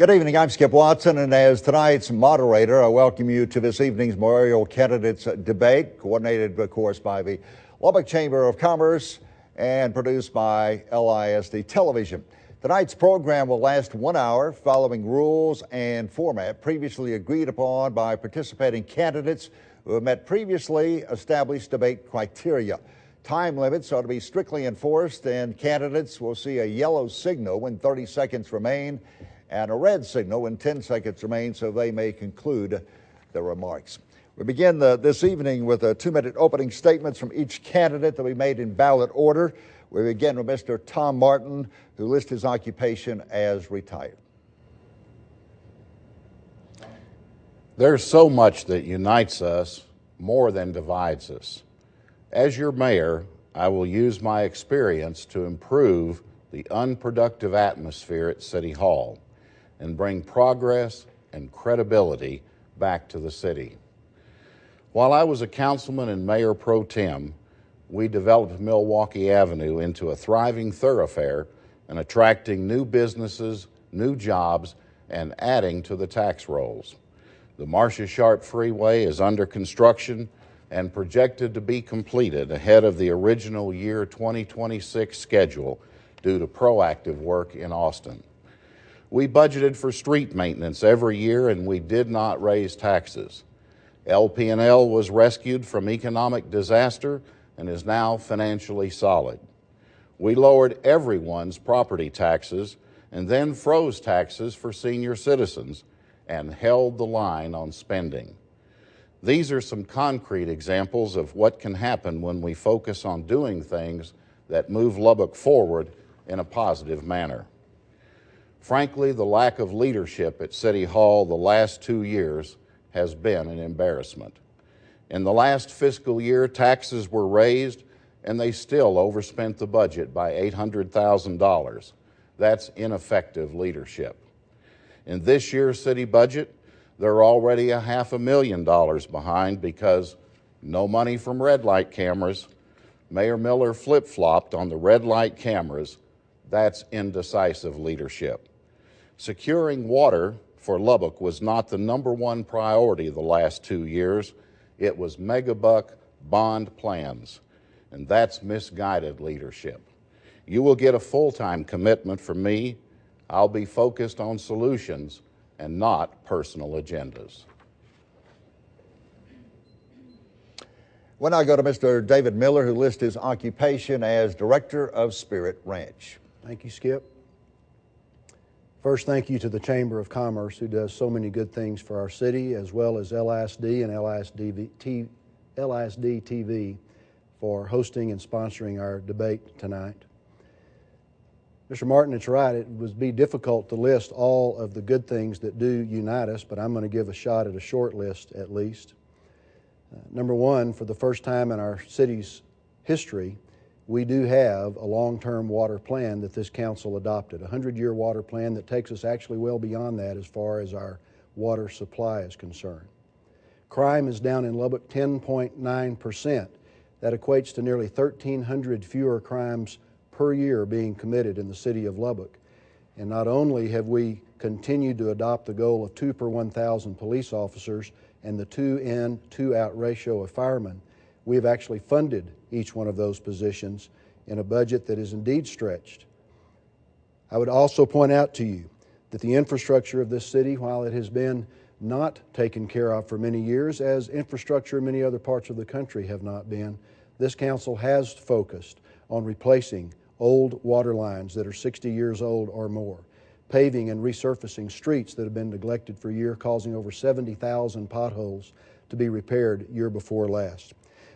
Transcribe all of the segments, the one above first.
Good evening, I'm Skip Watson, and as tonight's moderator, I welcome you to this evening's Mayoral Candidates Debate, coordinated, of course, by the Lubbock Chamber of Commerce and produced by LISD Television. Tonight's program will last 1 hour following rules and format previously agreed upon by participating candidates who have met previously established debate criteria. Time limits are to be strictly enforced, and candidates will see a yellow signal when 30 seconds remain and a red signal when 10 seconds remain, so they may conclude their remarks. We begin this evening with 2-minute opening statements from each candidate that we made in ballot order. We begin with Mr. Tom Martin, who lists his occupation as retired. There's so much that unites us more than divides us. As your mayor, I will use my experience to improve the unproductive atmosphere at City Hall and bring progress and credibility back to the city. While I was a councilman and mayor pro tem, we developed Milwaukee Avenue into a thriving thoroughfare and attracting new businesses, new jobs, and adding to the tax rolls. The Marcia Sharp Freeway is under construction and projected to be completed ahead of the original year 2026 schedule due to proactive work in Austin. We budgeted for street maintenance every year, and we did not raise taxes. LP&L was rescued from economic disaster and is now financially solid. We lowered everyone's property taxes and then froze taxes for senior citizens and held the line on spending. These are some concrete examples of what can happen when we focus on doing things that move Lubbock forward in a positive manner. Frankly, the lack of leadership at City Hall the last 2 years has been an embarrassment. In the last fiscal year, taxes were raised and they still overspent the budget by $800,000. That's ineffective leadership. In this year's city budget, they're already $500,000 behind because no money from red light cameras. Mayor Miller flip-flopped on the red light cameras. That's indecisive leadership. Securing water for Lubbock was not the #1 priority the last 2 years. It was megabuck bond plans, and that's misguided leadership. You will get a full-time commitment from me. I'll be focused on solutions and not personal agendas. We'll now go to Mr. David Miller, who lists his occupation as Director of Spirit Ranch. Thank you, Skip. First, thank you to the Chamber of Commerce, who does so many good things for our city, as well as LISD and LISD TV for hosting and sponsoring our debate tonight. Mr. Martin, it's right. It would be difficult to list all of the good things that do unite us, but I'm going to give a shot at a short list at least. Number one, for the first time in our city's history, we do have a long-term water plan that this council adopted, a 100-year water plan that takes us actually well beyond that as far as our water supply is concerned. Crime is down in Lubbock 10.9%. That equates to nearly 1,300 fewer crimes per year being committed in the city of Lubbock. And not only have we continued to adopt the goal of 2 per 1,000 police officers and the 2 in, 2 out ratio of firemen, we have actually funded each one of those positions in a budget that is indeed stretched. I would also point out to you that the infrastructure of this city, while it has been not taken care of for many years, as infrastructure in many other parts of the country have not been, this council has focused on replacing old water lines that are 60 years old or more, paving and resurfacing streets that have been neglected for years, causing over 70,000 potholes to be repaired year before last.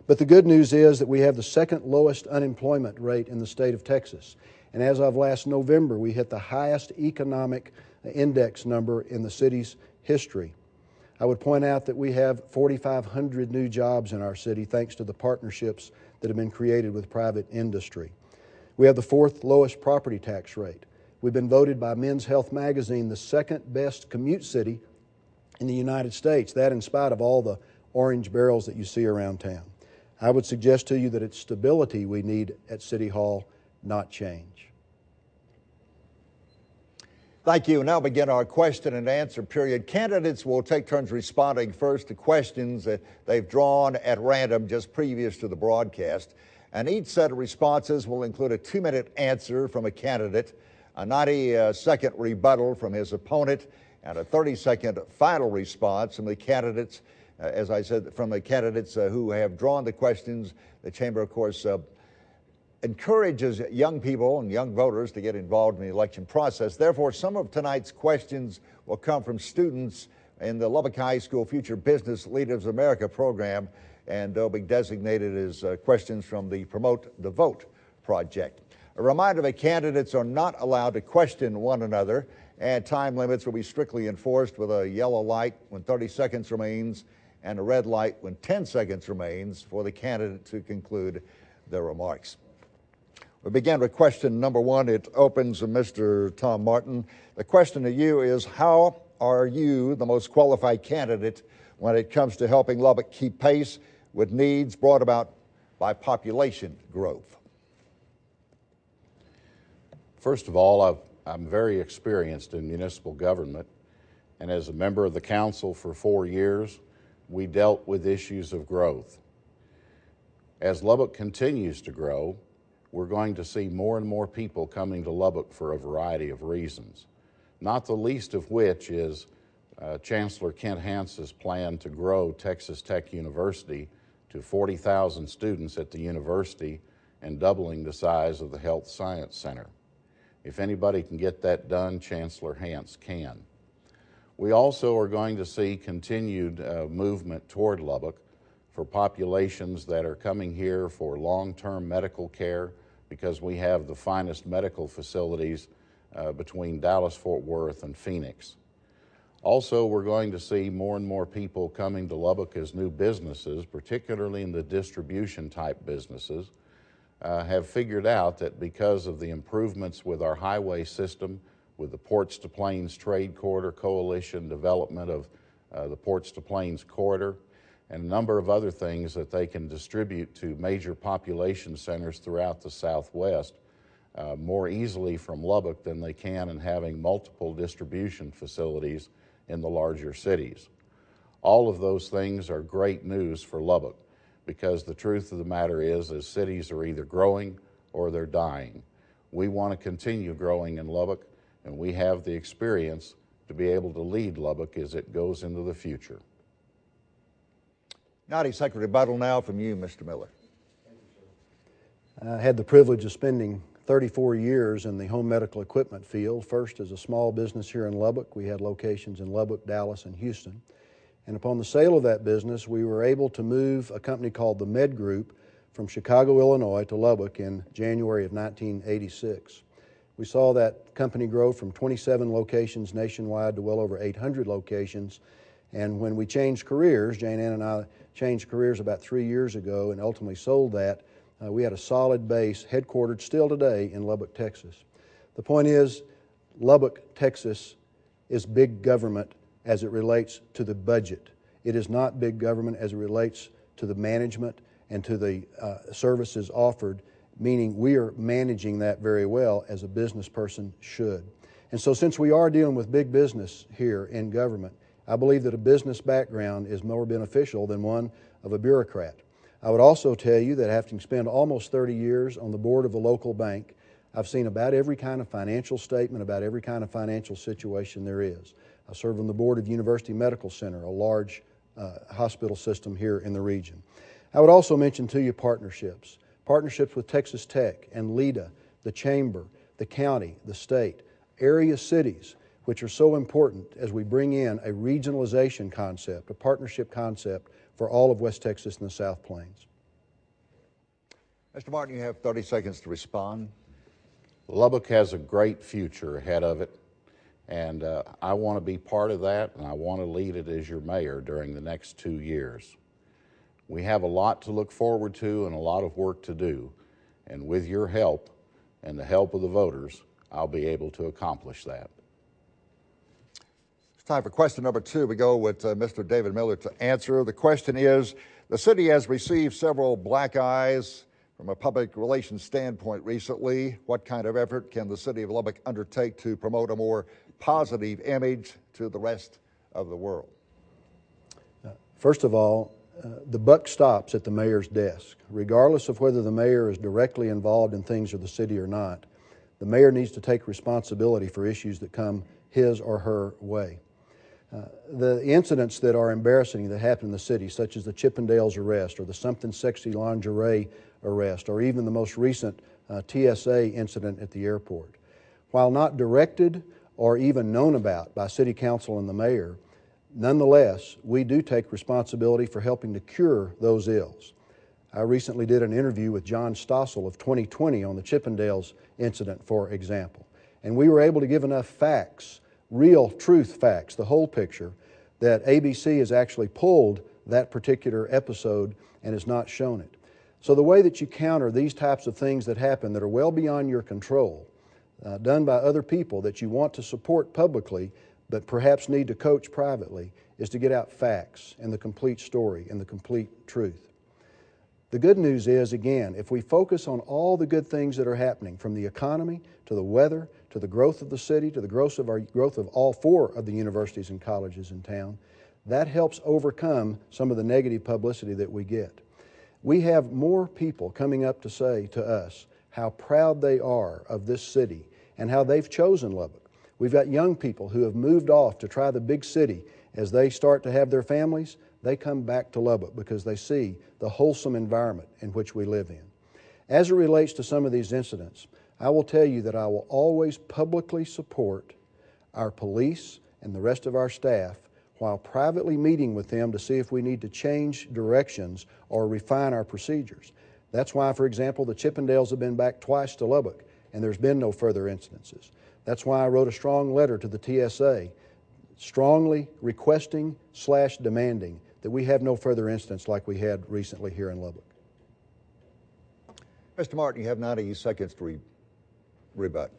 But the good news is that we have the second lowest unemployment rate in the state of Texas. And as of last November, we hit the highest economic index number in the city's history. I would point out that we have 4,500 new jobs in our city thanks to the partnerships that have been created with private industry. We have the 4th lowest property tax rate. We've been voted by Men's Health magazine the 2nd best commute city in the United States, that in spite of all the orange barrels that you see around town. I would suggest to you that it's stability we need at City Hall, not change. Thank you. Now begin our question and answer period. Candidates will take turns responding first to questions that they've drawn at random just previous to the broadcast. And each set of responses will include a 2-minute answer from a candidate, a 90-second rebuttal from his opponent, and a 30-second final response from the candidates. As I said, from the candidates who have drawn the questions. The Chamber, of course, encourages young people and young voters to get involved in the election process. Therefore, some of tonight's questions will come from students in the Lubbock High School Future Business Leaders of America program, and they'll be designated as questions from the Promote the Vote project. A reminder that candidates are not allowed to question one another, and time limits will be strictly enforced with a yellow light when 30 seconds remains and a red light when 10 seconds remains for the candidate to conclude their remarks. We begin with question number one. It opens Mr. Tom Martin. The question to you is, how are you the most qualified candidate when it comes to helping Lubbock keep pace with needs brought about by population growth? First of all, I'm very experienced in municipal government, and as a member of the council for 4 years, we dealt with issues of growth. As Lubbock continues to grow, we're going to see more and more people coming to Lubbock for a variety of reasons, not the least of which is Chancellor Kent Hance's plan to grow Texas Tech University to 40,000 students at the university and doubling the size of the Health Science Center. If anybody can get that done, Chancellor Hance can. We also are going to see continued movement toward Lubbock for populations that are coming here for long-term medical care, because we have the finest medical facilities between Dallas-Fort Worth and Phoenix. Also, we're going to see more and more people coming to Lubbock as new businesses, particularly in the distribution type businesses, have figured out that because of the improvements with our highway system, with the Ports to Plains Trade Corridor Coalition, development of the Ports to Plains Corridor, and a number of other things that they can distribute to major population centers throughout the Southwest more easily from Lubbock than they can in having multiple distribution facilities in the larger cities. All of those things are great news for Lubbock, because the truth of the matter is cities are either growing or they're dying. We want to continue growing in Lubbock, and we have the experience to be able to lead Lubbock as it goes into the future. 90-second rebuttal now from you, Mr. Miller. I had the privilege of spending 34 years in the home medical equipment field, first as a small business here in Lubbock. We had locations in Lubbock, Dallas, and Houston. And upon the sale of that business, we were able to move a company called the Med Group from Chicago, Illinois to Lubbock in January of 1986. We saw that company grow from 27 locations nationwide to well over 800 locations. And when we changed careers, Jane Ann and I changed careers about 3 years ago and ultimately sold that, we had a solid base headquartered still today in Lubbock, Texas. The point is, Lubbock, Texas is big government as it relates to the budget. It is not big government as it relates to the management and to the services offered, meaning we are managing that very well as a business person should. And so since we are dealing with big business here in government, I believe that a business background is more beneficial than one of a bureaucrat. I would also tell you that having spent almost 30 years on the board of a local bank, I've seen about every kind of financial statement, about every kind of financial situation there is. I serve on the board of University Medical Center, a large hospital system here in the region. I would also mention to you partnerships with Texas Tech and LIDA, the Chamber, the county, the state, area cities, which are so important as we bring in a regionalization concept, a partnership concept for all of West Texas and the South Plains. Mr. Martin, you have 30 seconds to respond. Lubbock has a great future ahead of it, and I want to be part of that, and I want to lead it as your mayor during the next 2 years. We have a lot to look forward to and a lot of work to do, and with your help and the help of the voters, I'll be able to accomplish that. It's time for question number two. We go with Mr. David Miller to answer. The question is, the city has received several black eyes from a public relations standpoint recently. What kind of effort can the city of Lubbock undertake to promote a more positive image to the rest of the world? First of all, the buck stops at the mayor's desk. Regardless of whether the mayor is directly involved in things of the city or not, the mayor needs to take responsibility for issues that come his or her way. The incidents that are embarrassing that happen in the city, such as the Chippendales arrest or the Something Sexy lingerie arrest, or even the most recent TSA incident at the airport, while not directed or even known about by City Council and the mayor, nonetheless, we do take responsibility for helping to cure those ills. I recently did an interview with John Stossel of 2020 on the Chippendales incident, for example, and we were able to give enough facts, real truth facts, the whole picture, that ABC has actually pulled that particular episode and has not shown it. So the way that you counter these types of things that happen that are well beyond your control, done by other people that you want to support publicly but perhaps need to coach privately, is to get out facts and the complete story and the complete truth. The good news is, again, if we focus on all the good things that are happening, from the economy to the weather to the growth of the city to the growth of all 4 of the universities and colleges in town, that helps overcome some of the negative publicity that we get. We have more people coming up to say to us how proud they are of this city and how they've chosen Lubbock. We've got young people who have moved off to try the big city. As they start to have their families, they come back to Lubbock because they see the wholesome environment in which we live in. As it relates to some of these incidents, I will tell you that I will always publicly support our police and the rest of our staff while privately meeting with them to see if we need to change directions or refine our procedures. That's why, for example, the Chippendales have been back twice to Lubbock and there's been no further incidences. That's why I wrote a strong letter to the TSA, strongly requesting / demanding that we have no further incidents like we had recently here in Lubbock. Mr. Martin, you have 90 seconds to rebut.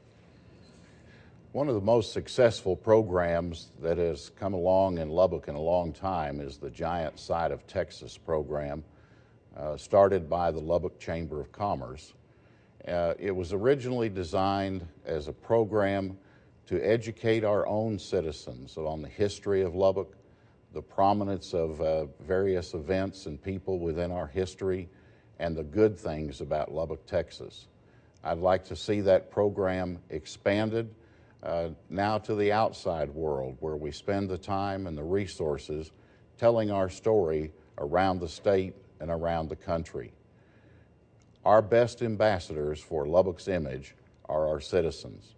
One of the most successful programs that has come along in Lubbock in a long time is the Giant Side of Texas program, started by the Lubbock Chamber of Commerce. It was originally designed as a program to educate our own citizens on the history of Lubbock, the prominence of various events and people within our history, and the good things about Lubbock, Texas. I'd like to see that program expanded now to the outside world, where we spend the time and the resources telling our story around the state and around the country. Our best ambassadors for Lubbock's image are our citizens.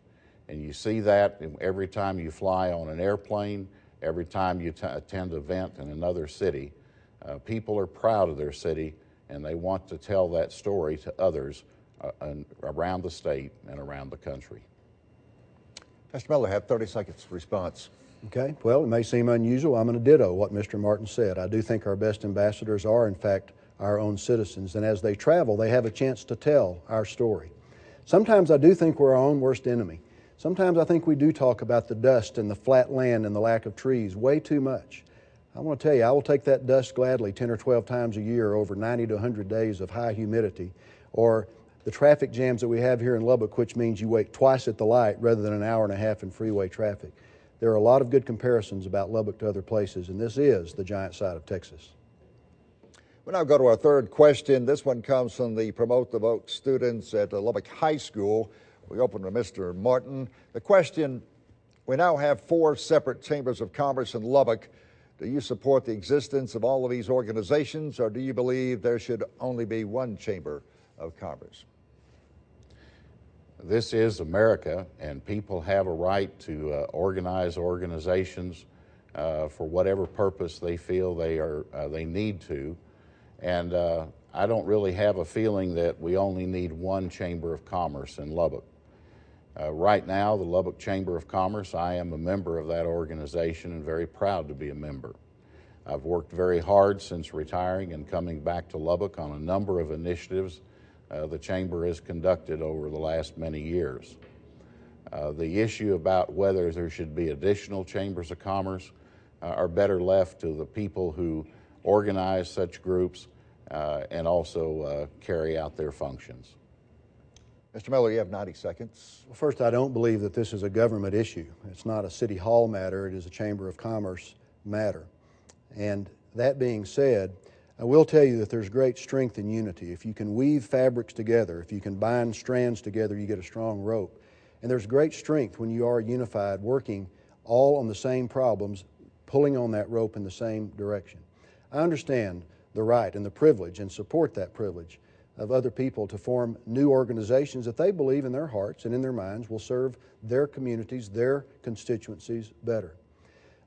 And you see that every time you fly on an airplane, every time you attend an event in another city. People are proud of their city and they want to tell that story to others around the state and around the country. Mr. Miller, have 30 seconds response. Okay, well, it may seem unusual. I'm going to ditto what Mr. Martin said. I do think our best ambassadors are, in fact, our own citizens, and as they travel, they have a chance to tell our story. Sometimes I do think we're our own worst enemy. Sometimes I think we do talk about the dust and the flat land and the lack of trees way too much. I want to tell you, I will take that dust gladly 10 or 12 times a year over 90 to 100 days of high humidity, or the traffic jams that we have here in Lubbock, which means you wait twice at the light rather than an hour and a half in freeway traffic. There are a lot of good comparisons about Lubbock to other places, and this is the Giant Side of Texas. We'll now go to our third question. This one comes from the Promote the Vote students at Lubbock High School. We open with Mr. Martin. The question, we now have 4 separate chambers of commerce in Lubbock. Do you support the existence of all of these organizations, or do you believe there should only be one chamber of commerce? This is America, and people have a right to organize organizations for whatever purpose they feel they need to. And I don't really have a feeling that we only need one Chamber of Commerce in Lubbock. Right now, the Lubbock Chamber of Commerce, I am a member of that organization and very proud to be a member. I've worked very hard since retiring and coming back to Lubbock on a number of initiatives the Chamber has conducted over the last many years. The issue about whether there should be additional chambers of commerce are better left to the people who organize such groups and also carry out their functions. Mr. Miller, you have 90 seconds. Well, first, I don't believe that this is a government issue. It's not a City Hall matter. It is a Chamber of Commerce matter. And that being said, I will tell you that there's great strength in unity. If you can weave fabrics together, if you can bind strands together, you get a strong rope. And there's great strength when you are unified, working all on the same problems, pulling on that rope in the same direction. I understand the right and the privilege and support that privilege of other people to form new organizations that they believe in their hearts and in their minds will serve their communities, their constituencies better.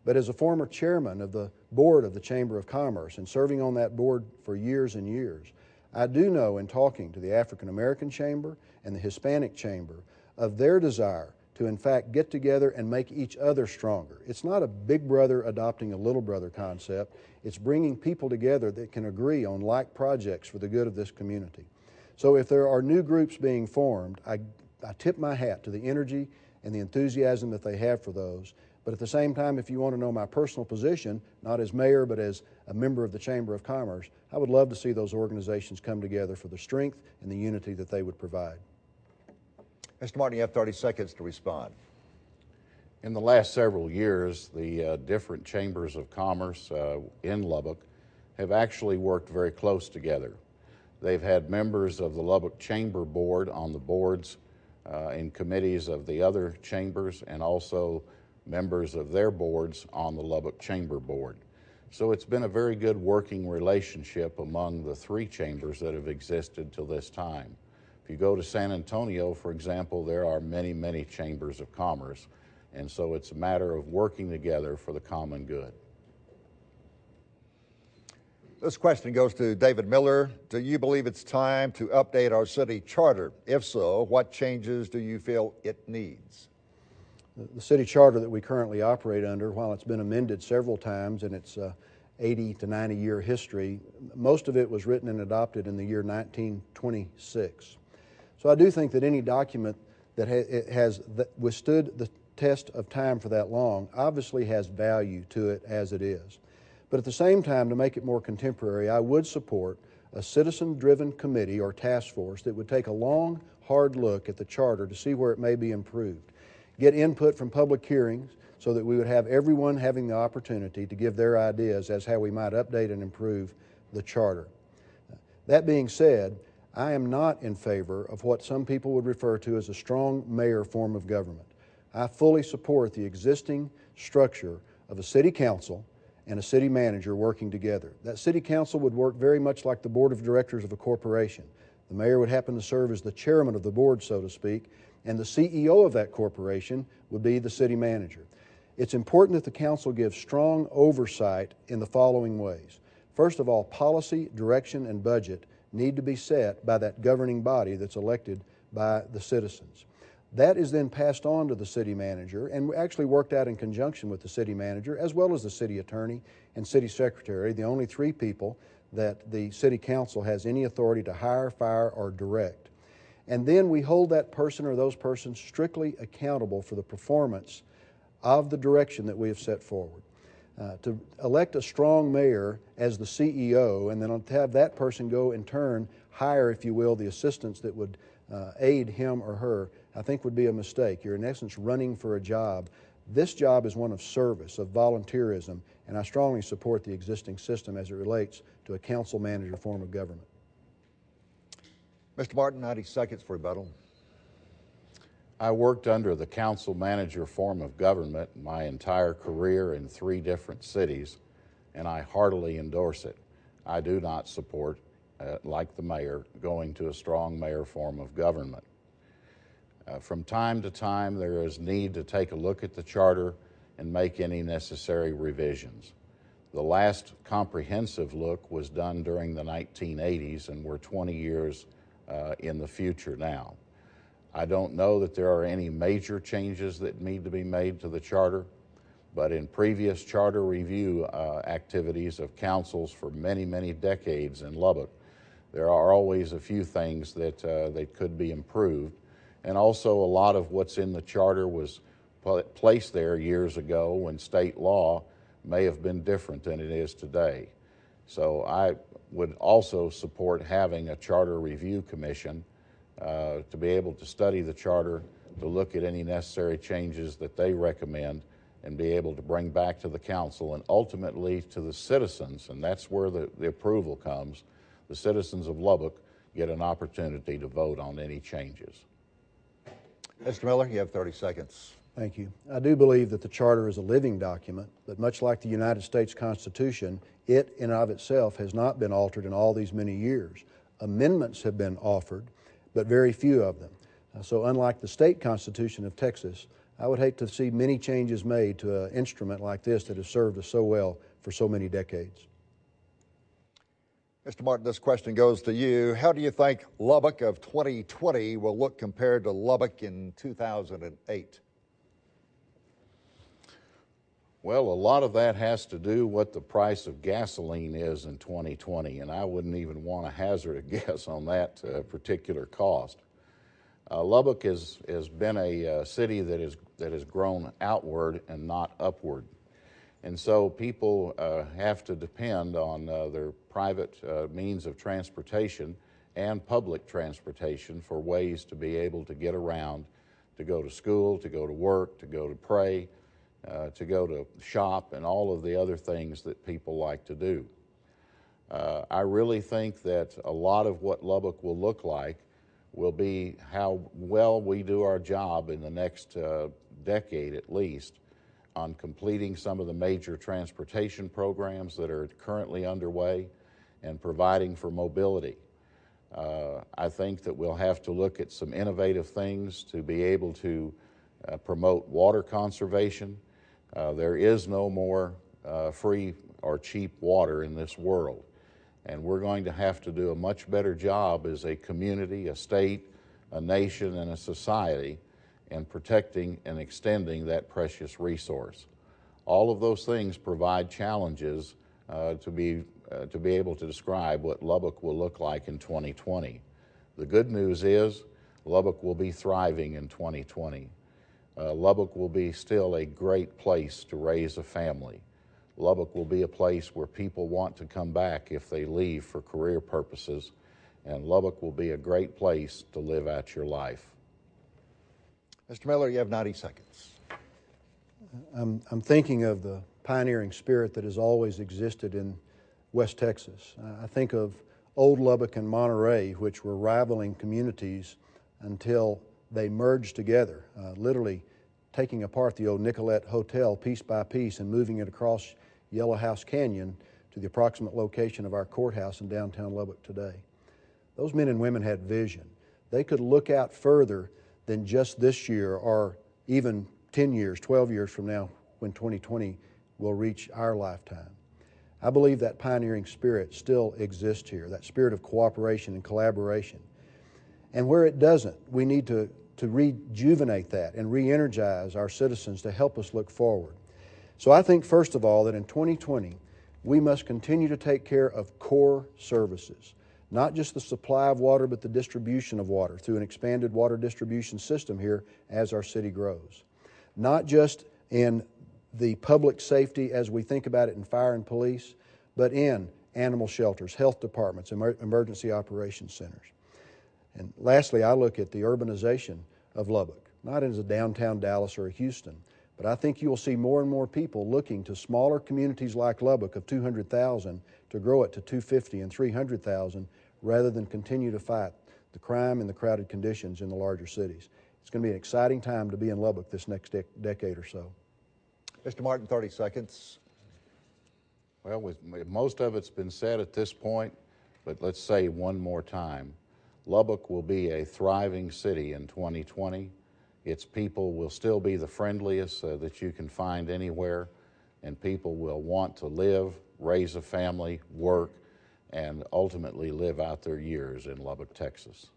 But as a former chairman of the board of the Chamber of Commerce and serving on that board for years and years, I do know in talking to the African American Chamber and the Hispanic Chamber of their desire to in fact get together and make each other stronger. It's not a big brother adopting a little brother concept. It's bringing people together that can agree on like projects for the good of this community. So if there are new groups being formed, I tip my hat to the energy and the enthusiasm that they have for those. But at the same time, if you want to know my personal position, not as mayor but as a member of the Chamber of Commerce, I would love to see those organizations come together for the strength and the unity that they would provide. Mr. Martin, you have 30 seconds to respond. In the last several years, the different chambers of commerce in Lubbock have actually worked very close together. They've had members of the Lubbock Chamber Board on the boards and committees of the other chambers, and also members of their boards on the Lubbock Chamber Board. So it's been a very good working relationship among the three chambers that have existed till this time. If you go to San Antonio, for example, there are many, many chambers of commerce, and so it's a matter of working together for the common good. This question goes to David Miller. Do you believe it's time to update our city charter? If so, what changes do you feel it needs? The city charter that we currently operate under, while it's been amended several times in its 80 to 90 year history, most of it was written and adopted in the year 1926. So I do think that any document that has withstood the test of time for that long obviously has value to it as it is. But at the same time, to make it more contemporary, I would support a citizen-driven committee or task force that would take a long, hard look at the charter to see where it may be improved. Get input from public hearings so that we would have everyone having the opportunity to give their ideas as how we might update and improve the charter. That being said, I am not in favor of what some people would refer to as a strong mayor form of government. I fully support the existing structure of a city council and a city manager working together. That city council would work very much like the board of directors of a corporation. The mayor would happen to serve as the chairman of the board, so to speak, and the CEO of that corporation would be the city manager. It's important that the council gives strong oversight in the following ways. First of all, policy, direction, and budget need to be set by that governing body that's elected by the citizens. That is then passed on to the city manager and actually worked out in conjunction with the city manager as well as the city attorney and city secretary, the only three people that the city council has any authority to hire, fire, or direct. And then we hold that person or those persons strictly accountable for the performance of the direction that we have set forward. To elect a strong mayor as the CEO and then to have that person go in turn hire, if you will, the assistants that would aid him or her, I think would be a mistake. You're in essence running for a job. This job is one of service, of volunteerism, and I strongly support the existing system as it relates to a council manager form of government. Mr. Martin, 90 seconds for rebuttal. I worked under the council manager form of government my entire career in 3 different cities, and I heartily endorse it. I do not support, like the mayor, going to a strong mayor form of government. From time to time, there is need to take a look at the charter and make any necessary revisions. The last comprehensive look was done during the 1980s, and we're 20 years in the future now. I don't know that there are any major changes that need to be made to the charter, but in previous charter review activities of councils for many, many decades in Lubbock, there are always a few things that could be improved. And also a lot of what's in the charter was placed there years ago when state law may have been different than it is today. So I would also support having a charter review commission to be able to study the charter, to look at any necessary changes that they recommend, and be able to bring back to the council and ultimately to the citizens, and that's where the approval comes. The citizens of Lubbock get an opportunity to vote on any changes. Mr. Miller, you have 30 seconds. Thank you. I do believe that the charter is a living document, but much like the United States Constitution, it in and of itself has not been altered in all these many years. Amendments have been offered, but very few of them. So unlike the state constitution of Texas, I would hate to see many changes made to an instrument like this that has served us so well for so many decades. Mr. Martin, this question goes to you. How do you think Lubbock of 2020 will look compared to Lubbock in 2008? Well, a lot of that has to do what the price of gasoline is in 2020, and I wouldn't even want to hazard a guess on that particular cost. Lubbock has been a city that has grown outward and not upward. And so people have to depend on their private means of transportation and public transportation for ways to be able to get around, to go to school, to go to work, to go to pray, to go to shop, and all of the other things that people like to do. I really think that a lot of what Lubbock will look like will be how well we do our job in the next decade at least on completing some of the major transportation programs that are currently underway and providing for mobility. I think that we'll have to look at some innovative things to be able to promote water conservation. There is no more free or cheap water in this world, and we're going to have to do a much better job as a community, a state, a nation, and a society in protecting and extending that precious resource. All of those things provide challenges to be able to describe what Lubbock will look like in 2020. The good news is Lubbock will be thriving in 2020. Lubbock will be still a great place to raise a family. Lubbock will be a place where people want to come back if they leave for career purposes, and Lubbock will be a great place to live out your life. Mr. Miller, you have 90 seconds. I'm thinking of the pioneering spirit that has always existed in West Texas. I think of Old Lubbock and Monterey, which were rivaling communities until they merged together, literally taking apart the old Nicolette Hotel piece by piece and moving it across Yellow House Canyon to the approximate location of our courthouse in downtown Lubbock today. Those men and women had vision. They could look out further than just this year or even 10 years, 12 years from now when 2020 will reach our lifetime. I believe that pioneering spirit still exists here, that spirit of cooperation and collaboration. And where it doesn't, we need to rejuvenate that and re-energize our citizens to help us look forward. So I think, first of all, that in 2020, we must continue to take care of core services, not just the supply of water, but the distribution of water through an expanded water distribution system here as our city grows. Not just in the public safety as we think about it in fire and police, but in animal shelters, health departments, emergency operations centers. And lastly, I look at the urbanization of Lubbock, not as a downtown Dallas or a Houston, but I think you'll see more and more people looking to smaller communities like Lubbock of 200,000 to grow it to 250 and 300,000 rather than continue to fight the crime and the crowded conditions in the larger cities. It's going to be an exciting time to be in Lubbock this next decade or so. Mr. Martin, 30 seconds. Well, most of it's been said at this point, but let's say one more time. Lubbock will be a thriving city in 2020. Its people will still be the friendliest that you can find anywhere, and people will want to live, raise a family, work, and ultimately live out their years in Lubbock, Texas.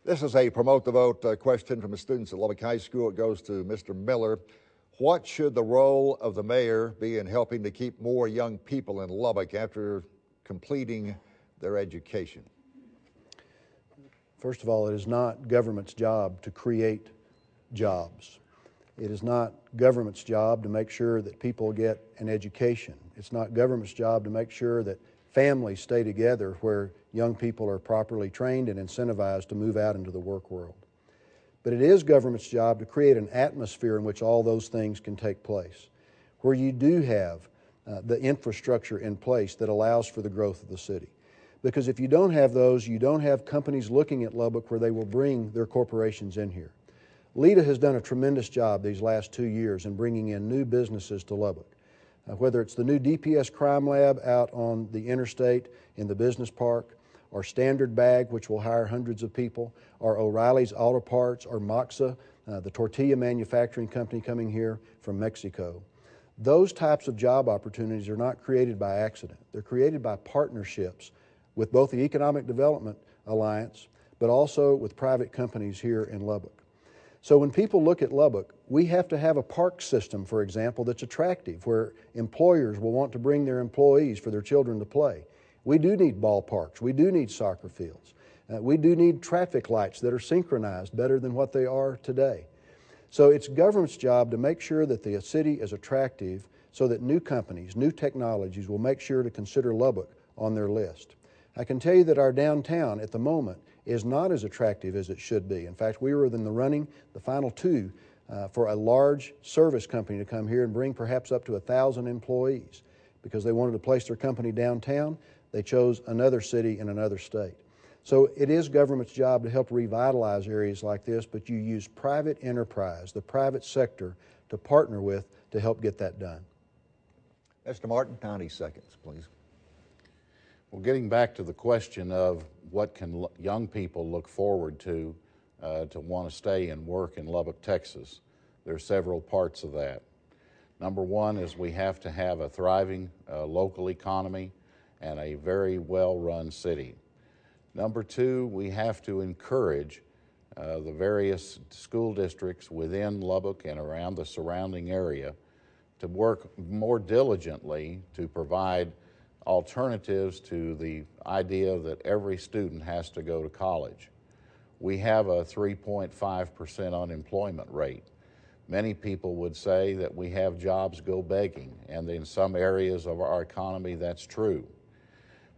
This is a Promote the Vote question from the students at Lubbock High School. It goes to Mr. Miller. What should the role of the mayor be in helping to keep more young people in Lubbock after completing their education? First of all, it is not government's job to create jobs. It is not government's job to make sure that people get an education. It's not government's job to make sure that families stay together, where young people are properly trained and incentivized to move out into the work world. But it is government's job to create an atmosphere in which all those things can take place, where you do have the infrastructure in place that allows for the growth of the city. Because if you don't have those, you don't have companies looking at Lubbock where they will bring their corporations in here. LIDA has done a tremendous job these last 2 years in bringing in new businesses to Lubbock. Whether it's the new DPS crime lab out on the interstate in the business park, or Standard Bag, which will hire hundreds of people, or O'Reilly's Auto Parts, or Moxa, the tortilla manufacturing company coming here from Mexico. Those types of job opportunities are not created by accident. They're created by partnerships with both the Economic Development Alliance, but also with private companies here in Lubbock. So when people look at Lubbock, we have to have a park system, for example, that's attractive, where employers will want to bring their employees for their children to play. We do need ballparks. We do need soccer fields. We do need traffic lights that are synchronized better than what they are today. So it's government's job to make sure that the city is attractive so that new companies, new technologies will make sure to consider Lubbock on their list. I can tell you that our downtown at the moment is not as attractive as it should be. In fact, we were in the running, the final two, for a large service company to come here and bring perhaps up to 1,000 employees. Because they wanted to place their company downtown, they chose another city in another state. So it is government's job to help revitalize areas like this, but you use private enterprise, the private sector, to partner with to help get that done. Mr. Martin, 90 seconds, please. Well, getting back to the question of what can young people look forward to want to stay and work in Lubbock, Texas, there are several parts of that. Number one is we have to have a thriving local economy and a very well-run city. Number two, we have to encourage the various school districts within Lubbock and around the surrounding area to work more diligently to provide alternatives to the idea that every student has to go to college. We have a 3.5% unemployment rate. Many people would say that we have jobs go begging, and in some areas of our economy that's true.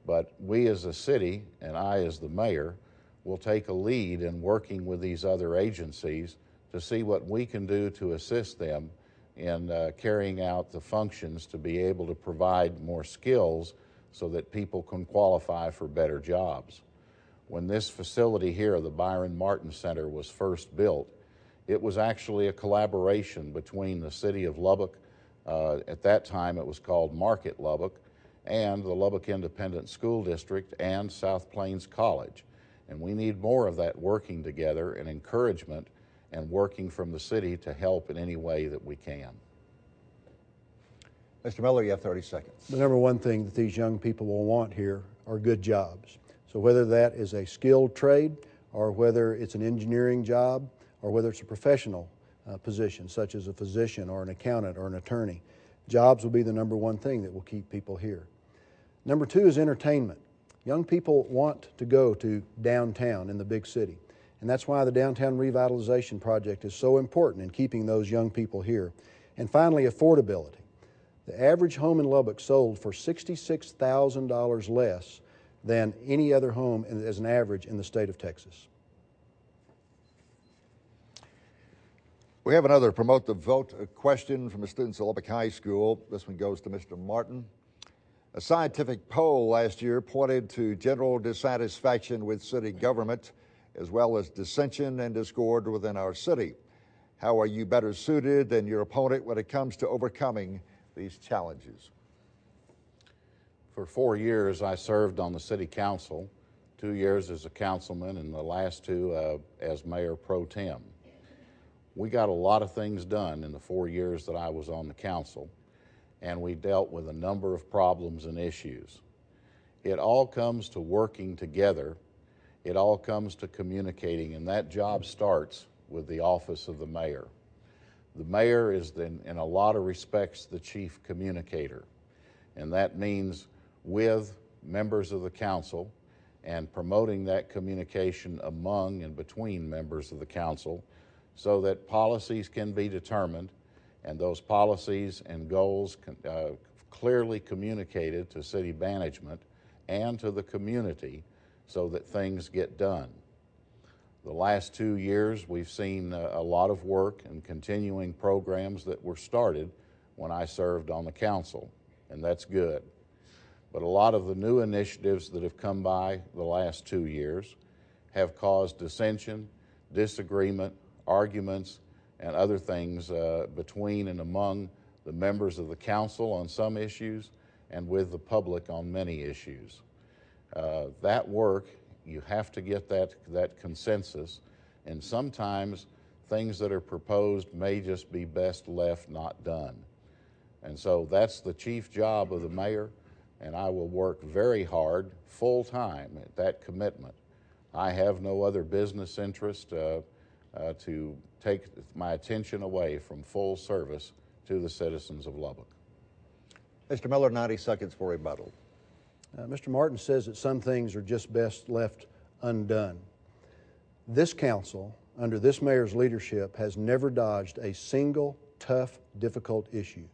But we as a city, and I as the mayor, will take a lead in working with these other agencies to see what we can do to assist them in carrying out the functions to be able to provide more skills so that people can qualify for better jobs. When this facility here, the Byron Martin Center, was first built, it was actually a collaboration between the city of Lubbock, at that time it was called Market Lubbock, and the Lubbock Independent School District and South Plains College. And we need more of that working together and encouragement and working from the city to help in any way that we can. Mr. Miller, you have 30 seconds. The number one thing that these young people will want here are good jobs. So whether that is a skilled trade, or whether it's an engineering job, or whether it's a professional position, such as a physician or an accountant or an attorney, jobs will be the number one thing that will keep people here. Number two is entertainment. Young people want to go to downtown in the big city, and that's why the Downtown Revitalization Project is so important in keeping those young people here. And finally, affordability. The average home in Lubbock sold for $66,000 less than any other home as an average in the state of Texas. We have another Promote the Vote question from the students at Lubbock High School. This one goes to Mr. Martin. A scientific poll last year pointed to general dissatisfaction with city government, as well as dissension and discord within our city. How are you better suited than your opponent when it comes to overcoming these challenges? For 4 years, I served on the city council, 2 years as a councilman and the last two as mayor pro tem. We got a lot of things done in the 4 years that I was on the council, and we dealt with a number of problems and issues. It all comes to working together. It all comes to communicating, and that job starts with the office of the mayor. The mayor is, in a lot of respects, the chief communicator, and that means with members of the council and promoting that communication among and between members of the council so that policies can be determined and those policies and goals clearly communicated to city management and to the community so that things get done. The last 2 years, we've seen a lot of work and continuing programs that were started when I served on the council, and that's good. But a lot of the new initiatives that have come by the last 2 years have caused dissension, disagreement, arguments, and other things between and among the members of the council on some issues and with the public on many issues. That work, you have to get that consensus, and sometimes things that are proposed may just be best left not done. And so that's the chief job of the mayor, and I will work very hard, full-time, at that commitment. I have no other business interest to take my attention away from full service to the citizens of Lubbock. Mr. Miller, 90 seconds for rebuttal. Mr. Martin says that some things are just best left undone. This council, under this mayor's leadership, has never dodged a single tough, difficult issue,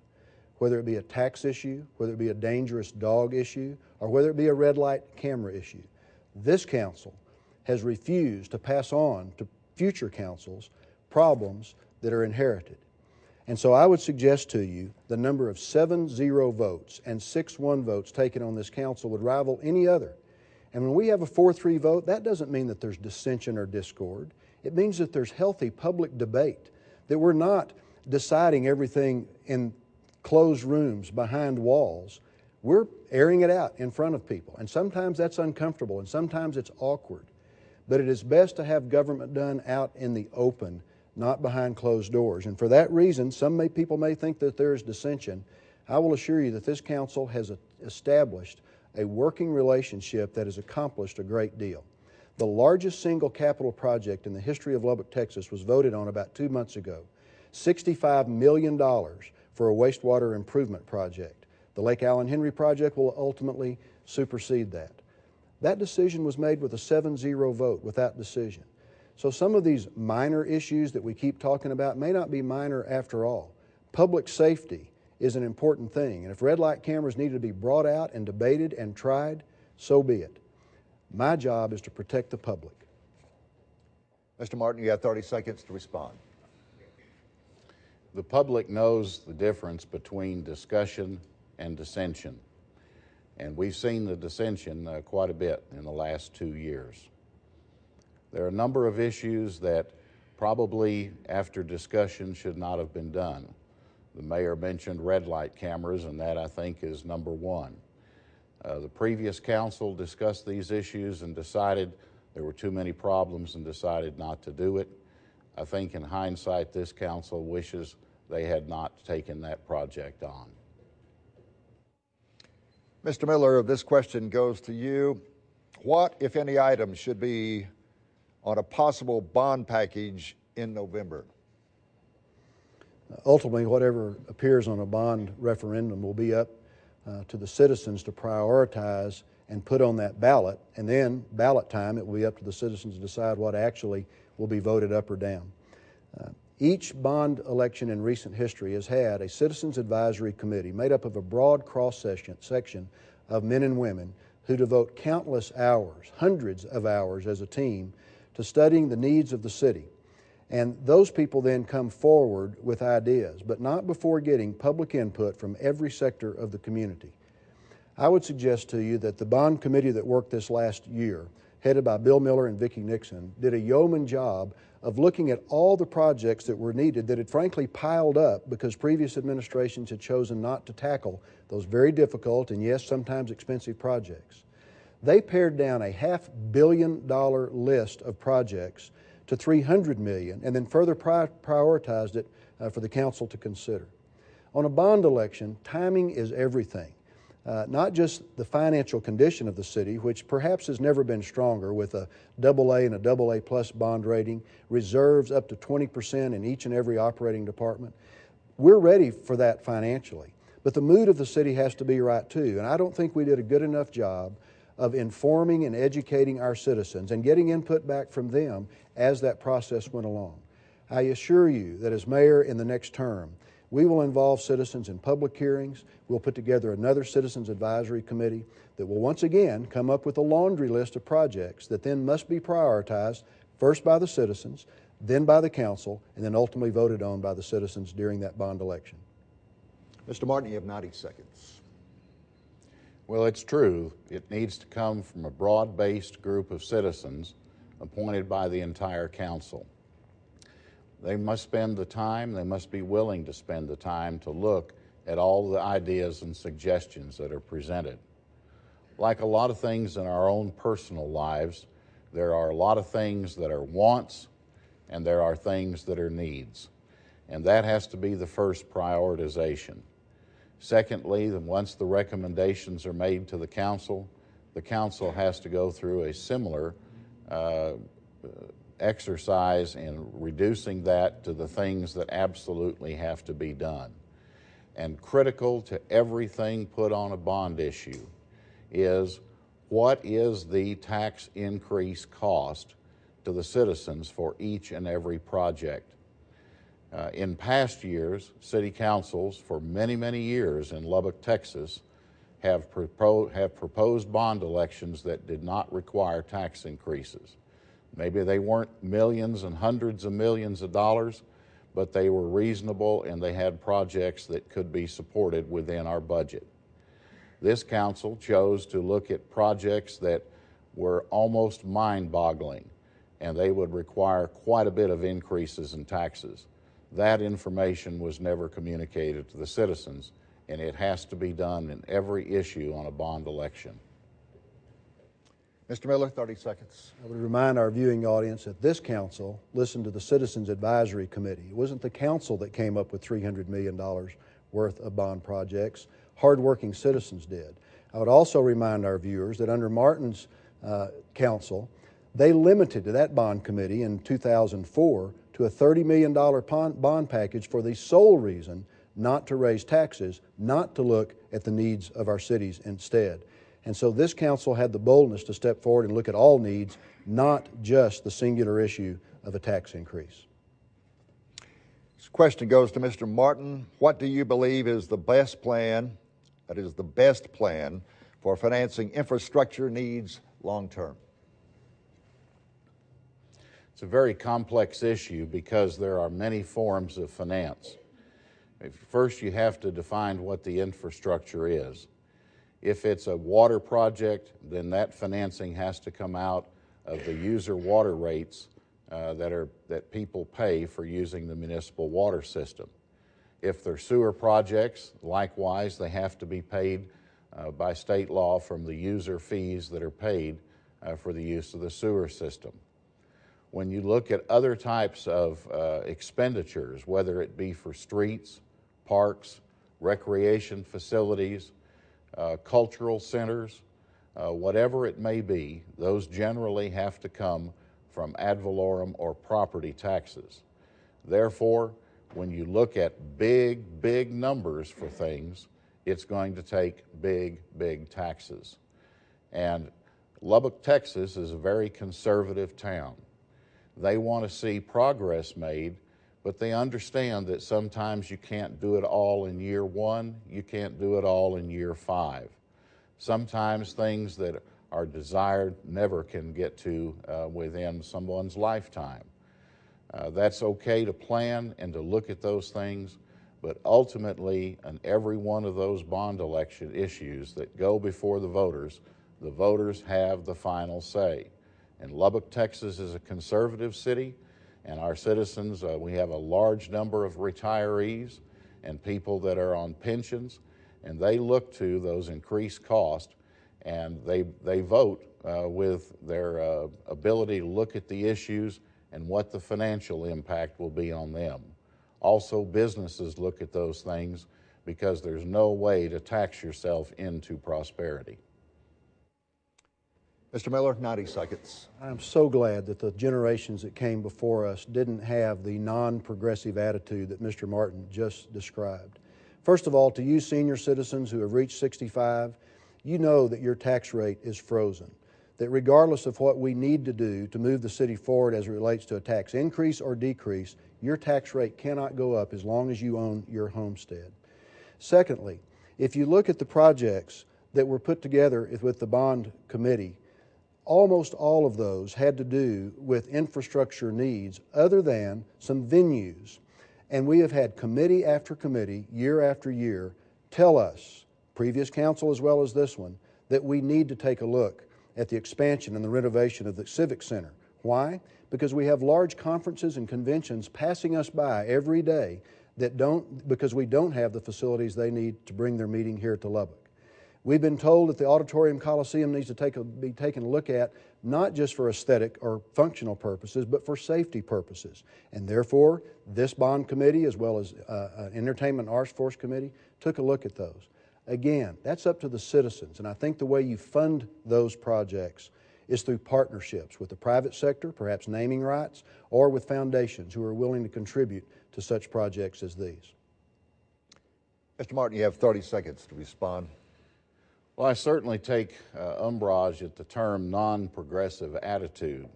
whether it be a tax issue, whether it be a dangerous dog issue, or whether it be a red light camera issue. This council has refused to pass on to future councils problems that are inherited. And so I would suggest to you the number of 7-0 votes and 6-1 votes taken on this council would rival any other. And when we have a 4-3 vote, that doesn't mean that there's dissension or discord. It means that there's healthy public debate, that we're not deciding everything in closed rooms behind walls. We're airing it out in front of people. And sometimes that's uncomfortable and sometimes it's awkward. But it is best to have government done out in the open, not behind closed doors. And for that reason, people may think that there is dissension. I will assure you that this council has established a working relationship that has accomplished a great deal. The largest single capital project in the history of Lubbock, Texas was voted on about 2 months ago. $65 million for a wastewater improvement project. The Lake Allen Henry project will ultimately supersede that. That decision was made with a 7-0 vote without decision. So some of these minor issues that we keep talking about may not be minor after all. Public safety is an important thing, and if red light cameras need to be brought out and debated and tried, so be it. My job is to protect the public. Mr. Martin, you have 30 seconds to respond. The public knows the difference between discussion and dissension, and we've seen the dissension quite a bit in the last 2 years. There are a number of issues that probably after discussion should not have been done. The mayor mentioned red light cameras, and that I think is number one. The previous council discussed these issues and decided there were too many problems and decided not to do it. I think in hindsight, this council wishes they had not taken that project on. Mr. Miller, this question goes to you. What, if any, items should be on a possible bond package in November? Ultimately, whatever appears on a bond referendum will be up to the citizens to prioritize and put on that ballot, and then ballot time, it will be up to the citizens to decide what actually will be voted up or down. Each bond election in recent history has had a Citizens Advisory Committee made up of a broad cross-section of men and women who devote countless hours, hundreds of hours as a team, to studying the needs of the city. And those people then come forward with ideas, but not before getting public input from every sector of the community. I would suggest to you that the bond committee that worked this last year, headed by Bill Miller and Vicki Nixon, did a yeoman job of looking at all the projects that were needed that had frankly piled up because previous administrations had chosen not to tackle those very difficult and yes, sometimes expensive projects. They pared down a $500 million list of projects to $300 million and then further prioritized it for the council to consider. On a bond election, timing is everything. Not just the financial condition of the city, which perhaps has never been stronger with a AA and a AA plus bond rating, reserves up to 20% in each and every operating department. We're ready for that financially, but the mood of the city has to be right too, and I don't think we did a good enough job of informing and educating our citizens and getting input back from them as that process went along. I assure you that as mayor in the next term, We will involve citizens in public hearings. We'll put together another Citizens Advisory Committee that will once again come up with a laundry list of projects that then must be prioritized first by the citizens, then by the council, and then ultimately voted on by the citizens during that bond election. Mr. Martin, you have 90 seconds. Well, it's true. It needs to come from a broad-based group of citizens appointed by the entire council. They must spend the time, they must be willing to spend the time to look at all the ideas and suggestions that are presented. Like a lot of things in our own personal lives, there are a lot of things that are wants and there are things that are needs. And that has to be the first prioritization. Secondly, once the recommendations are made to the council has to go through a similar exercise in reducing that to the things that absolutely have to be done. And critical to everything put on a bond issue is what is the tax increase cost to the citizens for each and every project. In past years, city councils for many, many years in Lubbock, Texas have proposed bond elections that did not require tax increases. Maybe they weren't millions and hundreds of millions of dollars, but they were reasonable and they had projects that could be supported within our budget. This council chose to look at projects that were almost mind-boggling, and they would require quite a bit of increases in taxes. That information was never communicated to the citizens, and it has to be done in every issue on a bond election. Mr. Miller, 30 seconds. I would remind our viewing audience that this council listened to the Citizens Advisory Committee. It wasn't the council that came up with $300 million worth of bond projects. Hardworking citizens did. I would also remind our viewers that under Martin's council, they limited to that bond committee in 2004 to a $30 million bond package for the sole reason not to raise taxes, not to look at the needs of our cities instead. And so this council had the boldness to step forward and look at all needs, not just the singular issue of a tax increase. This question goes to Mr. Martin. What do you believe is the best plan, that is the best plan, for financing infrastructure needs long term? It's a very complex issue because there are many forms of finance. First, you have to define what the infrastructure is. If it's a water project, then that financing has to come out of the user water rates that people pay for using the municipal water system. If they're sewer projects, likewise, they have to be paid by state law from the user fees that are paid for the use of the sewer system. When you look at other types of expenditures, whether it be for streets, parks, recreation facilities, cultural centers, whatever it may be, those generally have to come from ad valorem or property taxes. Therefore, when you look at big numbers for things, it's going to take big taxes. And Lubbock, Texas is a very conservative town. They want to see progress made, but they understand that sometimes you can't do it all in year one, you can't do it all in year 5. Sometimes things that are desired never can get to within someone's lifetime. That's okay to plan and to look at those things, but ultimately on every one of those bond election issues that go before the voters have the final say. And Lubbock, Texas is a conservative city, and our citizens, we have a large number of retirees and people that are on pensions, and they look to those increased costs, and they vote with their ability to look at the issues and what the financial impact will be on them. Also, businesses look at those things because there's no way to tax yourself into prosperity. Mr. Miller, 90 seconds. I'm so glad that the generations that came before us didn't have the non-progressive attitude that Mr. Martin just described. First of all, to you senior citizens who have reached 65, you know that your tax rate is frozen. that regardless of what we need to do to move the city forward as it relates to a tax increase or decrease, your tax rate cannot go up as long as you own your homestead. Secondly, if you look at the projects that were put together with the bond committee, almost all of those had to do with infrastructure needs other than some venues. And we have had committee after committee, year after year, tell us, previous council as well as this one, that we need to take a look at the expansion and the renovation of the Civic Center. Why? Because we have large conferences and conventions passing us by every day because we don't have the facilities they need to bring their meeting here to Lubbock. We've been told that the Auditorium Coliseum needs to be taken a look at, not just for aesthetic or functional purposes, but for safety purposes. And therefore, this bond committee, as well as Entertainment and Arts Force Committee, took a look at those. Again, that's up to the citizens, and I think the way you fund those projects is through partnerships with the private sector, perhaps naming rights, or with foundations who are willing to contribute to such projects as these. Mr. Martin, you have 30 seconds to respond. Well, I certainly take umbrage at the term non-progressive attitude.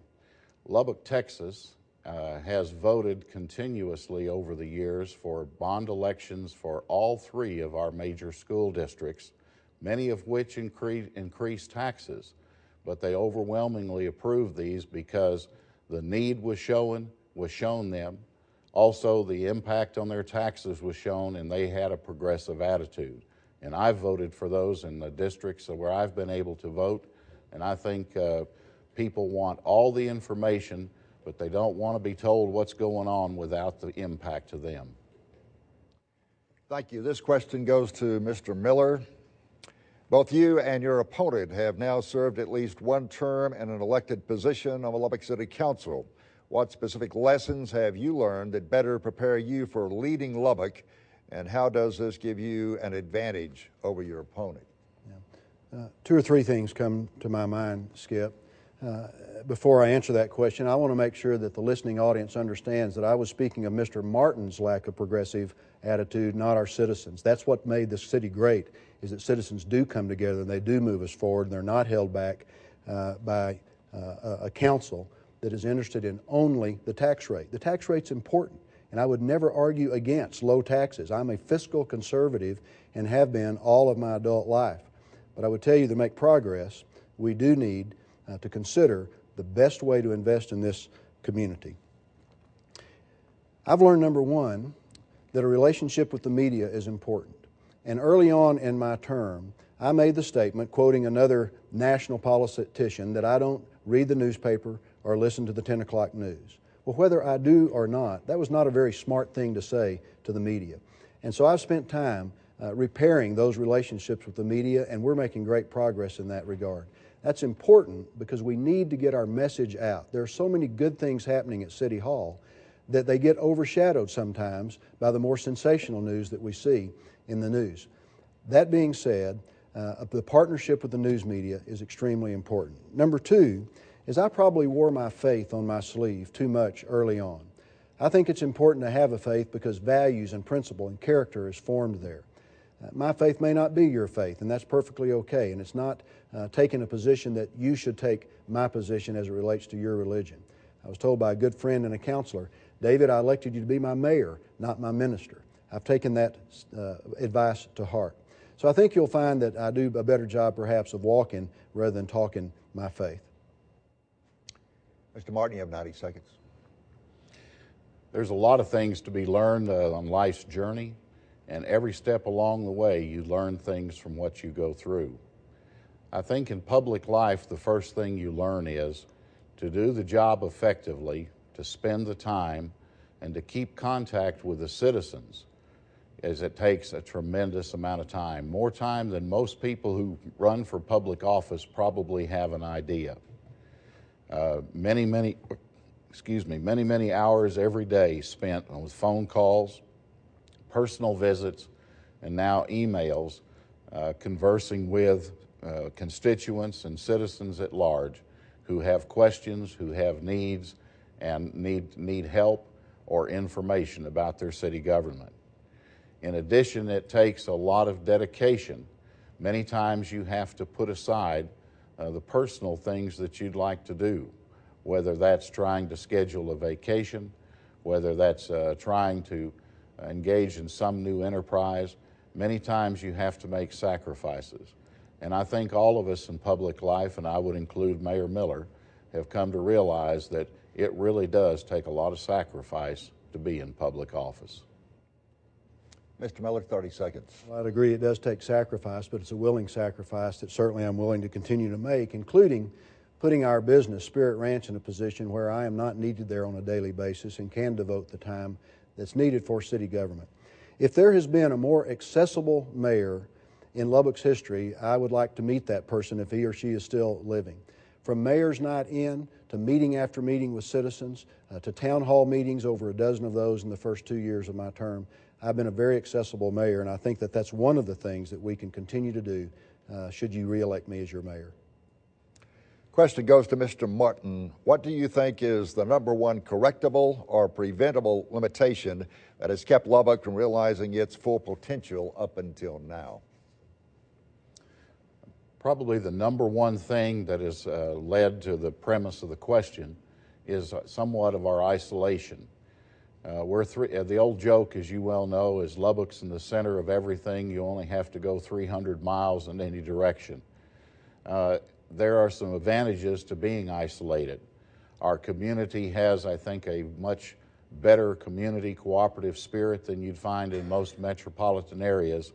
Lubbock, Texas has voted continuously over the years for bond elections for all three of our major school districts, many of which increase taxes, but they overwhelmingly approved these because the need was shown them. Also, the impact on their taxes was shown, and they had a progressive attitude. And I've voted for those in the districts where I've been able to vote, and I think people want all the information, but they don't want to be told what's going on without the impact to them. Thank you. This question goes to Mr. Miller. Both you and your opponent have now served at least one term in an elected position on the Lubbock City Council. What specific lessons have you learned that better prepare you for leading Lubbock, and how does this give you an advantage over your opponent? Two or three things come to my mind, Skip. Before I answer that question, I want to make sure that the listening audience understands that I was speaking of Mr. Martin's lack of progressive attitude, not our citizens. That's what made this city great, is that citizens do come together and they do move us forward, and they're not held back by a council that is interested in only the tax rate. The tax rate's important, and I would never argue against low taxes. I'm a fiscal conservative and have been all of my adult life. But I would tell you, to make progress, we do need to consider the best way to invest in this community. I've learned, number one, that a relationship with the media is important. And early on in my term, I made the statement, quoting another national politician, that I don't read the newspaper or listen to the 10 o'clock news. Well, whether I do or not, that was not a very smart thing to say to the media. And so I've spent time repairing those relationships with the media, and we're making great progress in that regard. That's important because we need to get our message out. There are so many good things happening at City Hall that they get overshadowed sometimes by the more sensational news that we see in the news. That being said, the partnership with the news media is extremely important. Number two is I probably wore my faith on my sleeve too much early on. I think it's important to have a faith because values and principle and character is formed there. My faith may not be your faith, and that's perfectly okay, and it's not taking a position that you should take my position as it relates to your religion. I was told by a good friend and a counselor, David, I elected you to be my mayor, not my minister. I've taken that advice to heart. So I think you'll find that I do a better job perhaps of walking rather than talking my faith. Mr. Martin, you have 90 seconds. There's a lot of things to be learned on life's journey, and every step along the way you learn things from what you go through. I think in public life the first thing you learn is to do the job effectively, to spend the time, and to keep contact with the citizens, as it takes a tremendous amount of time, more time than most people who run for public office probably have an idea. Many hours every day spent with phone calls, personal visits, and now emails, conversing with constituents and citizens at large who have questions, who have needs, and need help or information about their city government. In addition, it takes a lot of dedication. Many times you have to put aside the personal things that you'd like to do, whether that's trying to schedule a vacation, whether that's trying to engage in some new enterprise. Many times you have to make sacrifices. And I think all of us in public life, and I would include Mayor Miller, have come to realize that it really does take a lot of sacrifice to be in public office. Mr. Miller, 30 seconds. Well, I'd agree it does take sacrifice, but it's a willing sacrifice that certainly I'm willing to continue to make, including putting our business, Spirit Ranch, in a position where I am not needed there on a daily basis and can devote the time that's needed for city government. If there has been a more accessible mayor in Lubbock's history, I would like to meet that person if he or she is still living. From Mayor's Night In to meeting after meeting with citizens, to town hall meetings, over a dozen of those in the first 2 years of my term, I've been a very accessible mayor, and I think that that's one of the things that we can continue to do should you reelect me as your mayor. Question goes to Mr. Martin. What do you think is the #1 correctable or preventable limitation that has kept Lubbock from realizing its full potential up until now? Probably the #1 thing that has led to the premise of the question is somewhat of our isolation. The old joke, as you well know, is Lubbock's in the center of everything. You only have to go 300 miles in any direction. There are some advantages to being isolated. Our community has, I think, a much better community cooperative spirit than you'd find in most metropolitan areas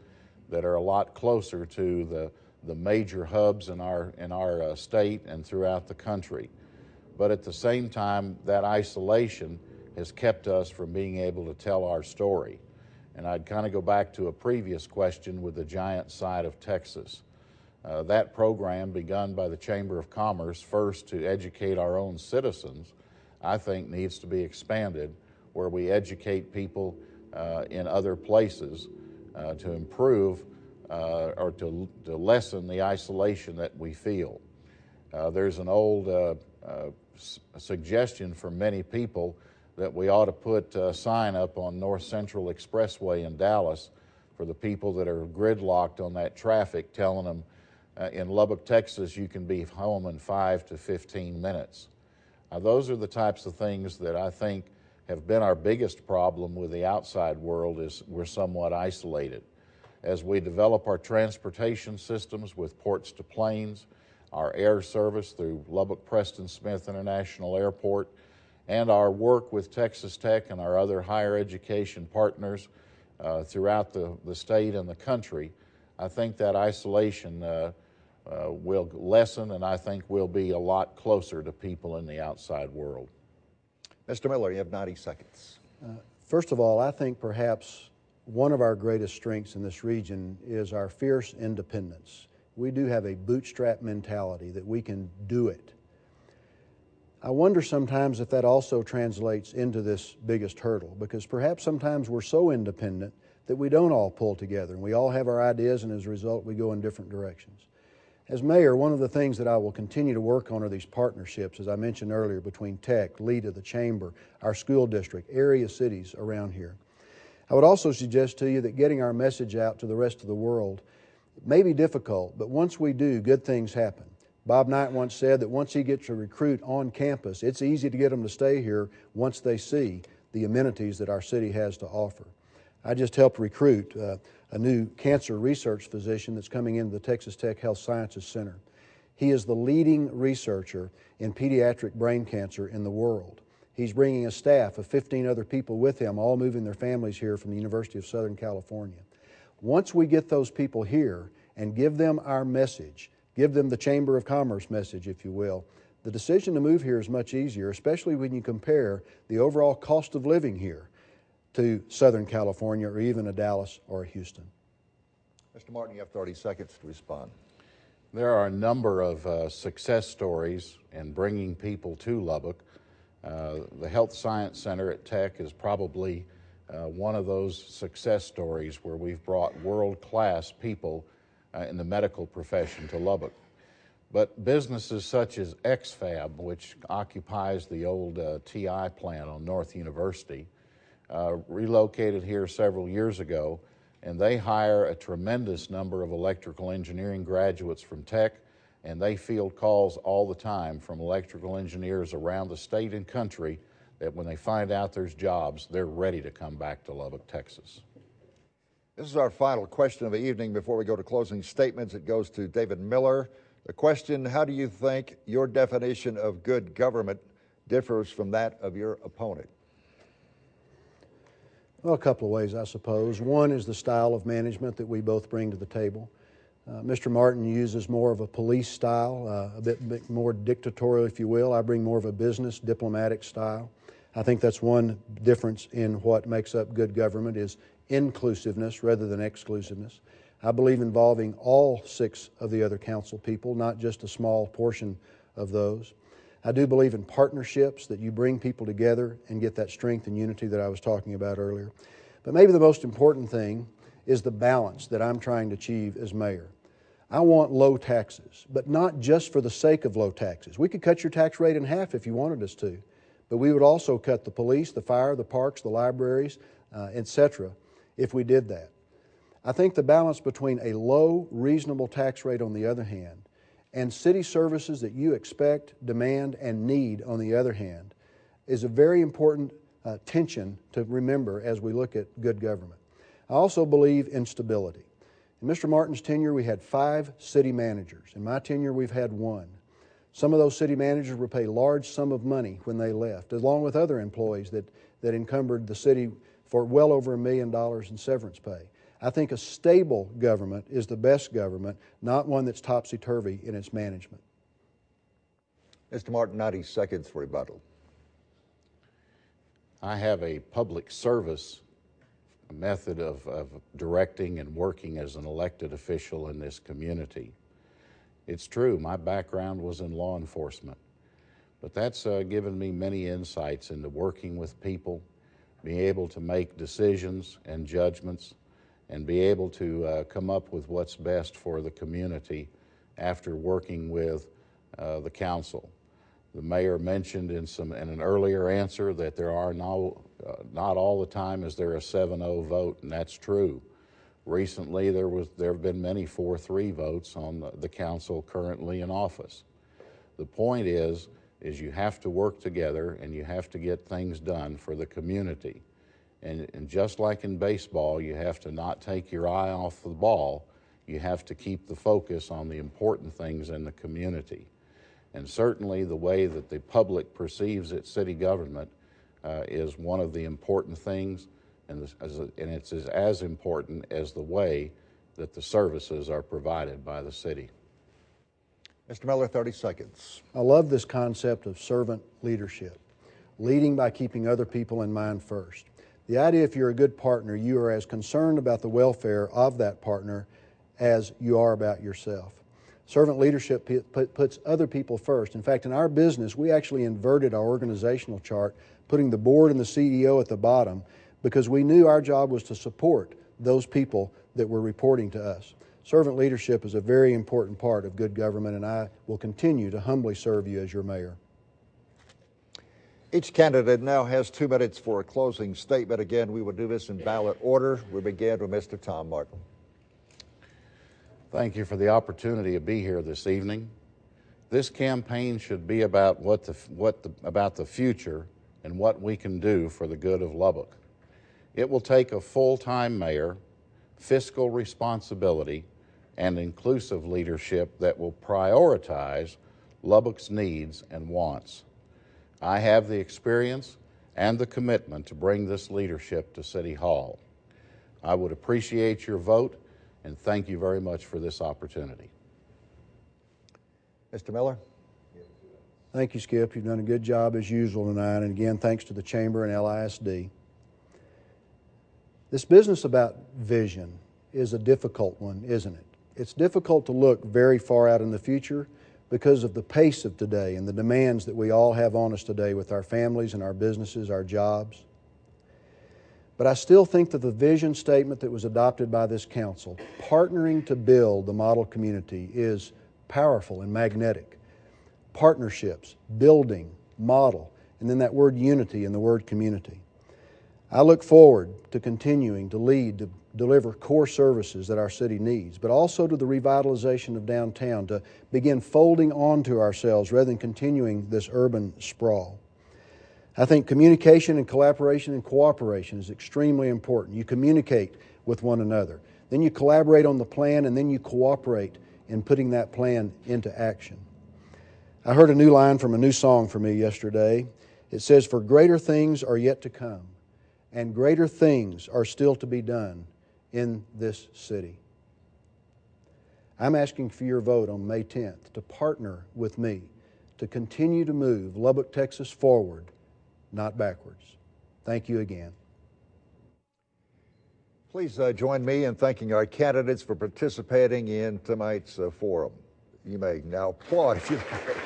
that are a lot closer to the major hubs in our state and throughout the country. But at the same time, that isolation has kept us from being able to tell our story. And I'd kind of go back to a previous question with the giant side of Texas. That program, begun by the Chamber of Commerce first to educate our own citizens, I think needs to be expanded, where we educate people in other places to improve or to lessen the isolation that we feel. There's an old suggestion from many people that we ought to put a sign up on North Central Expressway in Dallas for the people that are gridlocked on that traffic, telling them in Lubbock, Texas, you can be home in 5 to 15 minutes. Those are the types of things that I think have been our biggest problem with the outside world, is we're somewhat isolated. As we develop our transportation systems with ports to planes, our air service through Lubbock Preston Smith International Airport, and our work with Texas Tech and our other higher education partners throughout the state and the country, I think that isolation will lessen, and I think we'll be a lot closer to people in the outside world. Mr. Miller, you have 90 seconds. First of all, I think perhaps one of our greatest strengths in this region is our fierce independence. We do have a bootstrap mentality that we can do it. I wonder sometimes if that also translates into this biggest hurdle, because perhaps sometimes we're so independent that we don't all pull together, and we all have our ideas, and as a result we go in different directions. As mayor, one of the things that I will continue to work on are these partnerships, as I mentioned earlier, between Tech, LIDA, the Chamber, our school district, area cities around here. I would also suggest to you that getting our message out to the rest of the world may be difficult, but once we do, good things happen. Bob Knight once said that once he gets a recruit on campus, it's easy to get them to stay here once they see the amenities that our city has to offer. I just helped recruit a new cancer research physician that's coming into the Texas Tech Health Sciences Center. He is the leading researcher in pediatric brain cancer in the world. He's bringing a staff of 15 other people with him, all moving their families here from the University of Southern California. Once we get those people here and give them our message, give them the Chamber of Commerce message, if you will, the decision to move here is much easier, especially when you compare the overall cost of living here to Southern California or even a Dallas or a Houston. Mr. Martin, you have 30 seconds to respond. There are a number of success stories in bringing people to Lubbock. The Health Science Center at Tech is probably one of those success stories where we've brought world-class people in the medical profession to Lubbock. But businesses such as XFAB, which occupies the old TI plant on North University, relocated here several years ago, and they hire a tremendous number of electrical engineering graduates from Tech, and they field calls all the time from electrical engineers around the state and country that when they find out there's jobs, they're ready to come back to Lubbock, Texas. This is our final question of the evening. Before we go to closing statements, it goes to David Miller. The question, how do you think your definition of good government differs from that of your opponent? Well, a couple of ways, I suppose. One is the style of management that we both bring to the table. Mr. Martin uses more of a police style, a bit more dictatorial, if you will. I bring more of a business, diplomatic style. I think that's one difference in what makes up good government is inclusiveness rather than exclusiveness. I believe involving all 6 of the other council people, not just a small portion of those. I do believe in partnerships, that you bring people together and get that strength and unity that I was talking about earlier. But maybe the most important thing is the balance that I'm trying to achieve as mayor. I want low taxes, but not just for the sake of low taxes. We could cut your tax rate in half if you wanted us to, but we would also cut the police, the fire, the parks, the libraries, etc. if we did that. I think the balance between a low, reasonable tax rate on the other hand and city services that you expect, demand, and need on the other hand is a very important tension to remember as we look at good government. I also believe in stability. In Mr. Martin's tenure, we had 5 city managers. In my tenure, we've had 1. Some of those city managers were paid a large sum of money when they left, along with other employees that encumbered the city for well over $1 million in severance pay. I think a stable government is the best government, not one that's topsy-turvy in its management. Mr. Martin, 90 seconds for rebuttal. I have a public service method of directing and working as an elected official in this community. It's true, my background was in law enforcement, but that's given me many insights into working with people, being able to make decisions and judgments, and be able to come up with what's best for the community after working with the council. The mayor mentioned in an earlier answer that there are not all the time is there a 7-0 vote, and that's true. Recently, there have been many 4-3 votes on the council currently in office. The point is you have to work together and you have to get things done for the community. And just like in baseball, you have to not take your eye off the ball. You have to keep the focus on the important things in the community. And certainly the way that the public perceives its city government is one of the important things, and it's as important as the way that the services are provided by the city. Mr. Miller, 30 seconds. I love this concept of servant leadership, leading by keeping other people in mind first. The idea if you're a good partner, you are as concerned about the welfare of that partner as you are about yourself. Servant leadership puts other people first. In fact, in our business, we actually inverted our organizational chart, putting the board and the CEO at the bottom because we knew our job was to support those people that were reporting to us. Servant leadership is a very important part of good government, and I will continue to humbly serve you as your mayor. Each candidate now has 2 minutes for a closing statement. Again, we will do this in ballot order. We begin with Mr. Tom Martin. Thank you for the opportunity to be here this evening. This campaign should be about about the future and what we can do for the good of Lubbock. It will take a full-time mayor, fiscal responsibility, and inclusive leadership that will prioritize Lubbock's needs and wants. I have the experience and the commitment to bring this leadership to City Hall. I would appreciate your vote, and thank you very much for this opportunity. Mr. Miller? Thank you, Skip. You've done a good job as usual tonight, and again, thanks to the Chamber and LISD. This business about vision is a difficult one, isn't it? It's difficult to look very far out in the future because of the pace of today and the demands that we all have on us today with our families and our businesses, our jobs. But I still think that the vision statement that was adopted by this council, partnering to build the model community, is powerful and magnetic. Partnerships, building, model, and then that word unity and the word community. I look forward to continuing to lead deliver core services that our city needs, but also to the revitalization of downtown, to begin folding onto ourselves rather than continuing this urban sprawl. I think communication and collaboration and cooperation is extremely important. You communicate with one another, then you collaborate on the plan, and then you cooperate in putting that plan into action. I heard a new line from a new song for me yesterday. It says, "For greater things are yet to come, and greater things are still to be done in this city." I'm asking for your vote on May 10th to partner with me to continue to move Lubbock, Texas forward, not backwards. Thank you again. Please join me in thanking our candidates for participating in tonight's forum. You may now applaud if you like.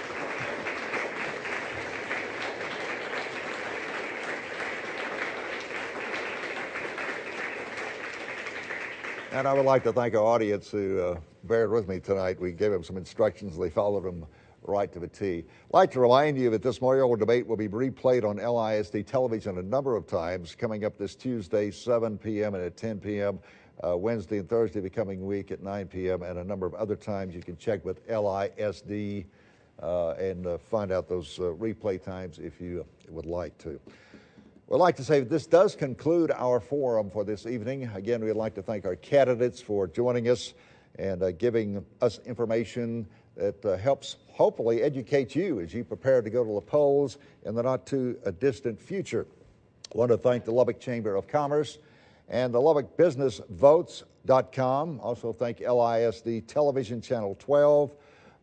And I would like to thank our audience who bared with me tonight. We gave them some instructions. They followed them right to the T. I'd like to remind you that this mayoral debate will be replayed on LISD television a number of times, coming up this Tuesday, 7 p.m. and at 10 p.m., Wednesday and Thursday the coming week at 9 p.m., and a number of other times. You can check with LISD and find out those replay times if you would like to. We'd like to say that this does conclude our forum for this evening. Again, we'd like to thank our candidates for joining us and giving us information that helps hopefully educate you as you prepare to go to the polls in the not too distant future. I want to thank the Lubbock Chamber of Commerce and the Lubbock Business Votes.com. Also thank LISD Television Channel 12,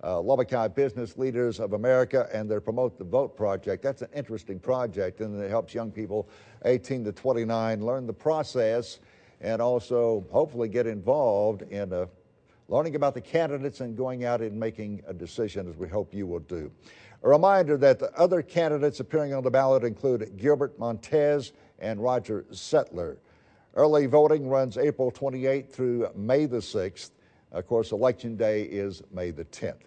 Lubbock High Business Leaders of America, and their Promote the Vote project. That's an interesting project, and it helps young people 18 to 29 learn the process and also hopefully get involved in learning about the candidates and going out and making a decision, as we hope you will do. A reminder that the other candidates appearing on the ballot include Gilbert Montez and Roger Settler. Early voting runs April 28th through May the 6th. Of course, Election Day is May the 10th.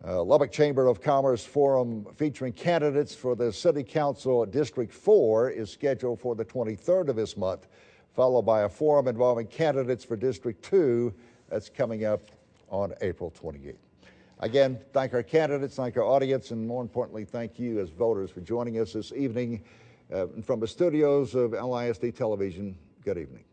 Lubbock Chamber of Commerce Forum featuring candidates for the City Council District 4 is scheduled for the 23rd of this month, followed by a forum involving candidates for District 2 that's coming up on April 28th. Again, thank our candidates, thank our audience, and more importantly, thank you as voters for joining us this evening. From the studios of LISD Television, good evening.